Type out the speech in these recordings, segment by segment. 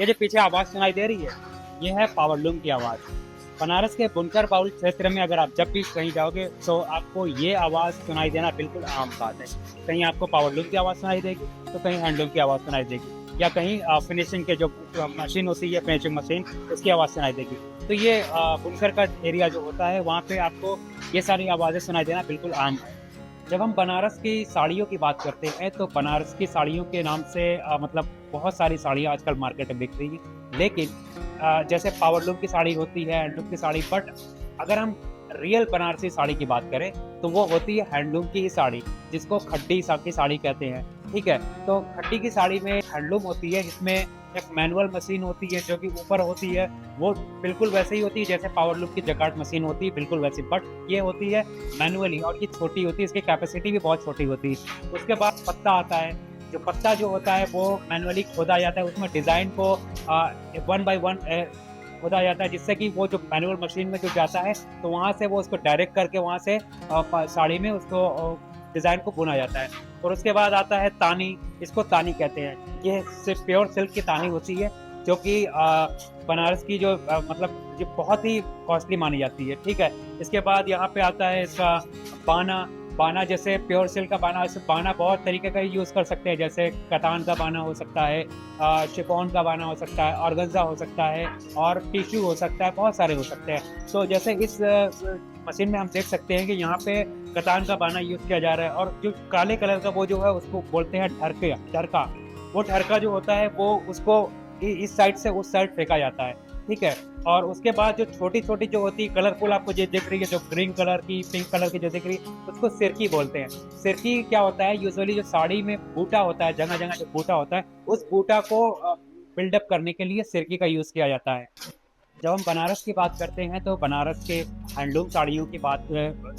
ये जो पीछे आवाज़ सुनाई दे रही है, ये है पावर लूम की आवाज़। बनारस के बुनकर बाउल क्षेत्र में अगर आप जब भी कहीं जाओगे तो आपको ये आवाज़ सुनाई देना बिल्कुल आम बात है। कहीं आपको पावर लूम की आवाज़ सुनाई देगी, तो कहीं हैंडलूम की आवाज़ सुनाई देगी, या कहीं फिनिशिंग के जो मशीन होती है, फिनिशिंग मशीन, उसकी आवाज़ सुनाई देगी। तो ये बुनकर का एरिया जो होता है, वहाँ पे आपको ये सारी आवाज़ें सुनाई देना बिल्कुल आम है। जब हम बनारस की साड़ियों की बात करते हैं, तो बनारस की साड़ियों के नाम से मतलब बहुत सारी साड़ियाँ आजकल मार्केट में बिक रही हैं। लेकिन जैसे पावर लूम की साड़ी होती है, हैंडलूम की साड़ी, बट अगर हम रियल बनारसी साड़ी की बात करें, तो वो होती है हैंडलूम की ही साड़ी, जिसको खड्डी की साड़ी कहते हैं, ठीक है? तो खड्डी की साड़ी में हैंडलूम होती है, इसमें एक मैनुअल मशीन होती है जो कि ऊपर होती है, वो बिल्कुल वैसे ही होती है जैसे पावर लूम की जकार्ड मशीन होती है, बिल्कुल वैसी, बट ये होती है मैनुअली, और ये छोटी होती है, इसकी कैपेसिटी भी बहुत छोटी होती है। उसके बाद पत्ता आता है, जो पत्ता जो होता है वो मैनुअली खोदा जाता है, उसमें डिज़ाइन को वन बाय वन खोदा जाता है, जिससे कि वो जो मैनुअल मशीन में जो जाता है, तो वहाँ से वो उसको डायरेक्ट करके वहाँ से साड़ी में उसको डिज़ाइन को बुना जाता है। और उसके बाद आता है तानी, इसको तानी कहते हैं। ये सिर्फ प्योर सिल्क की तानी होती है, जो कि बनारस की जो मतलब ये बहुत ही कॉस्टली मानी जाती है, ठीक है? इसके बाद यहाँ पे आता है इसका बाना। बाना जैसे प्योर सिल्क का बाना, ऐसे बाना बहुत तरीके का यूज़ कर सकते हैं, जैसे कतान का बाना हो सकता है, शिफॉन का बाना हो सकता है, ऑर्गेन्जा हो सकता है, और टिश्यू हो सकता है, बहुत सारे हो सकते हैं। तो जैसे इस मशीन में हम देख सकते हैं कि यहाँ पे कतान का बाना यूज़ किया जा रहा है, और जो काले कलर का वो जो है उसको बोलते हैं ढरका। वो ढरका जो होता है वो उसको इस साइड से उस साइड फेंका जाता है, ठीक है? और उसके बाद जो छोटी-छोटी जो होती है कलरफुल, आपको ये दिख रही है जो ग्रीन कलर की, पिंक कलर की जो दिख रही है, उसको सिरकी बोलते हैं। सिरकी क्या होता है, यूजुअली जो साड़ी में बूटा होता है, जगह-जगह जो बूटा होता है, उस बूटा को बिल्डअप करने के लिए सिरकी का यूज़ किया जाता है। जब हम बनारस की बात करते हैं, तो बनारस के हैंडलूम साड़ियों की बात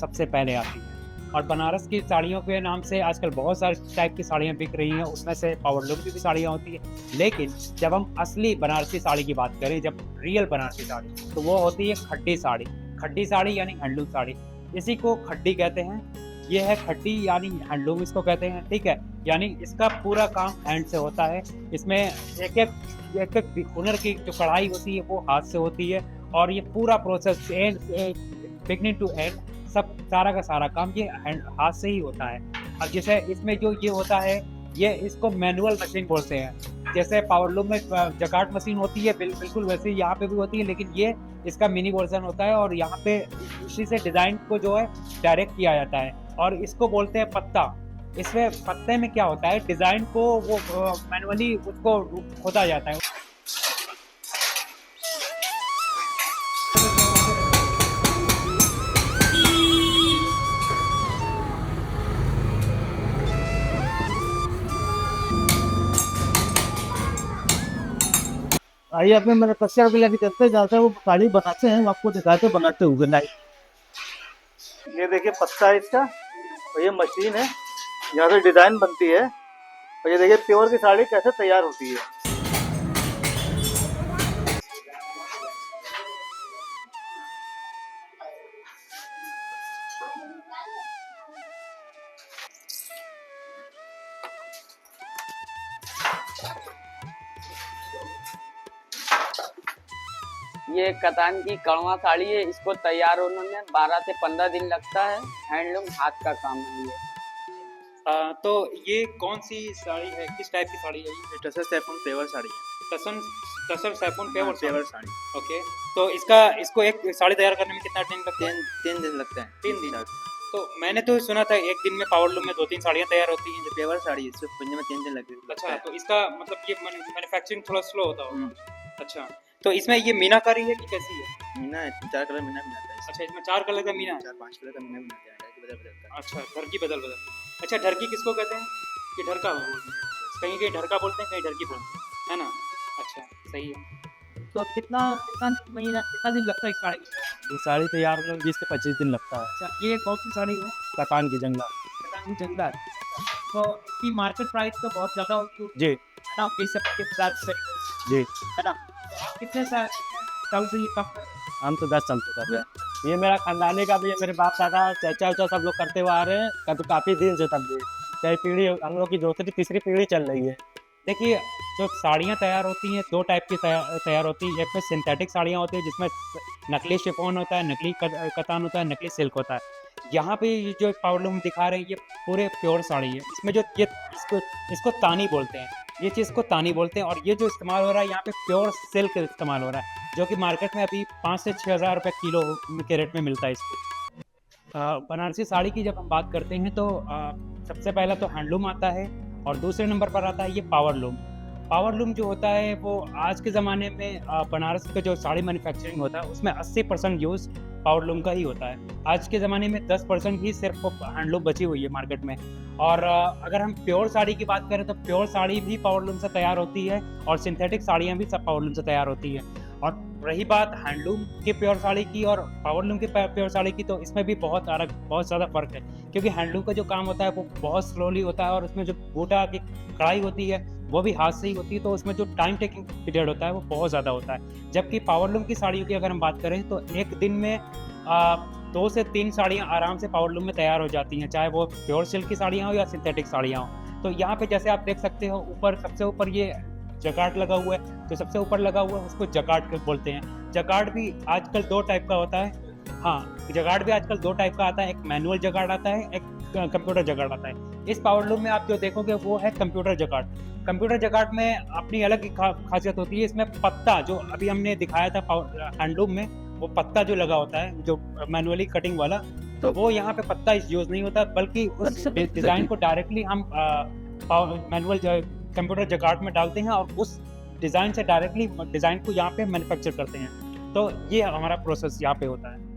सबसे पहले आती है। और बनारस की साड़ियों के नाम से आजकल बहुत सारे टाइप की साड़ियाँ बिक रही हैं, उसमें से पावर लूम की भी साड़ियाँ होती हैं। लेकिन जब हम असली बनारसी साड़ी की बात करें, जब रियल बनारसी साड़ी, तो वो होती है खड्डी साड़ी। खड्डी साड़ी यानी हैंडलूम साड़ी। इसी को खड्डी कहते हैं। ये है खड्डी यानी हैंडलूम इसको कहते हैं, ठीक है? यानी इसका पूरा काम हैंड से होता है। इसमें एक-एक हुनर की जो कढ़ाई होती है वो हाथ से होती है, और ये पूरा प्रोसेस बिगिनिंग टू एंड सब सारा का सारा काम ये हाथ से ही होता है। अब जैसे इसमें जो ये होता है, ये इसको मैनुअल मशीन बोलते हैं। जैसे पावर लूम में जकार्ड मशीन होती है, बिल्कुल वैसे ही यहाँ पे भी होती है, लेकिन ये इसका मिनी वर्ज़न होता है, और यहाँ पे इसी से डिज़ाइन को जो है डायरेक्ट किया जाता है, और इसको बोलते हैं पत्ता। इसमें पत्ते में क्या होता है, डिज़ाइन को वो मैनुअली उसको खोदा जाता है। आइए अपने मेरे कस्या के लेके चलते जाते हैं, वो साड़ी बनाते हैं, वो आपको दिखाते हैं बनाते हुए नहीं। ये देखिए पत्ता है इसका, और ये मशीन है, यहाँ से डिजाइन बनती है, और ये देखिए प्योर की साड़ी कैसे तैयार होती है। ये कतान की कड़वा साड़ी है, इसको तैयार होने में 12 से 15 दिन लगता है। हैंडलूम हाथ का काम है ये। तो ये कौन सी साड़ी है, किस टाइप की साड़ी है ये? टसर सैफून पेवर साड़ी है। टसन टसर सैफून पेवर पेवर साड़ी ओके। तो इसको एक साड़ी तैयार करने में कितना टाइम लगता है? 3 दिन लगते हैं। 3 दिन। तो मैंने तो सुना था एक दिन में पावर लूम में 2-3 साड़ियाँ तैयार होती हैं। जो पेवर साड़ी है सिर्फ बनने में 3 दिन लगते अच्छा, हैं। तो इसका मतलब ये मैन्युफैक्चरिंग थोड़ा स्लो होता होगा। अच्छा, तो इसमें ये मीनाकारी है कि कैसी है? मीना है, 4 कलर मीना बनाता है। अच्छा, इसमें 4 कलर का मीना है। 4-5 कलर का मीना बनाते हैं, बदल बदलता है। अच्छा, ढरकी बदल। अच्छा, ढरकी किसको कहते हैं? कि ढरका बोलते हैं? कहीं ढरका बोलते हैं, कहीं ढरकी बोलते हैं, है ना? अच्छा, सही है। तो कितना कितना महीना कितना दिन लगता है इस साड़ी को? ये साड़ी तैयार होने में 20 से 25 दिन लगता है। अच्छा, ये कौन सी साड़ी है? कतान की जंगला। कतानी जंगला। तो इसकी मार्केट प्राइस तो बहुत ज़्यादा होती है जी ना, इस सब के हिसाब से, जी। है ना? तो आप कितने साल से ये काम कर रहे हैं? हम तो 10 साल से कर रहे हैं। ये मेरा खानदानी का भी है, मेरे बाप दादा चाचा उचा सब लोग करते हुए आ रहे हैं, काफ़ी दिन से, तब भी चाहे पीढ़ी हम लोग की दूसरी तीसरी पीढ़ी चल रही है। देखिए, जो साड़ियाँ तैयार होती हैं, 2 टाइप की तैयार होती हैं। एक में सिंथेटिक साड़ियाँ होती हैं जिसमें नकली शिफॉन होता है, नकली कतान होता है, नकली सिल्क होता है। यहाँ पे ये जो पावर लूम दिखा रहे हैं ये पूरे प्योर साड़ी है। इसमें जो ये इसको तानी बोलते हैं, ये चीज़ को तानी बोलते हैं। और ये जो इस्तेमाल हो रहा है यहाँ पे प्योर सिल्क इस्तेमाल हो रहा है, जो कि मार्केट में अभी 5 से 6 हज़ार रुपये किलो के रेट में मिलता है इसको। बनारसी साड़ी की जब हम बात करते हैं तो सबसे पहला तो हैंडलूम आता है और दूसरे नंबर पर आता है ये पावर लूम। पावर लूम जो होता है वो आज के ज़माने में बनारस का जो साड़ी मैन्युफैक्चरिंग होता है उसमें 80% यूज़ पावर लूम का ही होता है। आज के ज़माने में 10% ही सिर्फ हैंडलूम बची हुई है मार्केट में। और अगर हम प्योर साड़ी की बात करें तो प्योर साड़ी भी पावर लूम से तैयार होती है और सिंथेटिक साड़ियाँ भी सब पावर लूम से तैयार होती है। और रही बात हैंडलूम की प्योर साड़ी की और पावर लूम की प्योर साड़ी की, तो इसमें भी बहुत ज़्यादा फ़र्क है, क्योंकि हैंडलूम का जो काम होता है वो बहुत स्लोली होता है और उसमें जो बूटा की कढ़ाई होती है वो भी हाथ से ही होती है, तो उसमें जो टाइम टेकिंग पीरियड होता है वो बहुत ज़्यादा होता है। जबकि पावर लूम की साड़ियों की अगर हम बात करें तो एक दिन में 2 से 3 साड़ियाँ आराम से पावर लूम में तैयार हो जाती हैं, चाहे वो प्योर सिल्क की साड़ियाँ हो या सिंथेटिक साड़ियाँ हो। तो यहाँ पे जैसे आप देख सकते हो ऊपर सबसे ऊपर ये जकार्ड लगा हुआ है, तो सबसे ऊपर लगा हुआ है उसको जकार्ड बोलते हैं। जकार्ड भी आजकल 2 टाइप का होता है। हाँ, जगाड़ भी आजकल 2 टाइप का आता है, एक मैनुअल जगाड़ आता है, एक कंप्यूटर जगाड़ आता है। इस पावर लूम में आप जो देखोगे वो है कंप्यूटर जगाड़। कंप्यूटर जगाड़ में अपनी अलग खासियत होती है। इसमें पत्ता जो अभी हमने दिखाया था हैंडलूम में, वो पत्ता जो लगा होता है जो मैनुअली कटिंग वाला, तो वो यहाँ पे पत्ता यूज नहीं होता, बल्कि उस डिजाइन को डायरेक्टली हम मैनुअल कंप्यूटर जगाड़ में डालते हैं और उस डिजाइन से डायरेक्टली डिजाइन को यहाँ पे मैन्युफैक्चर करते हैं। तो ये हमारा प्रोसेस यहाँ पे होता है।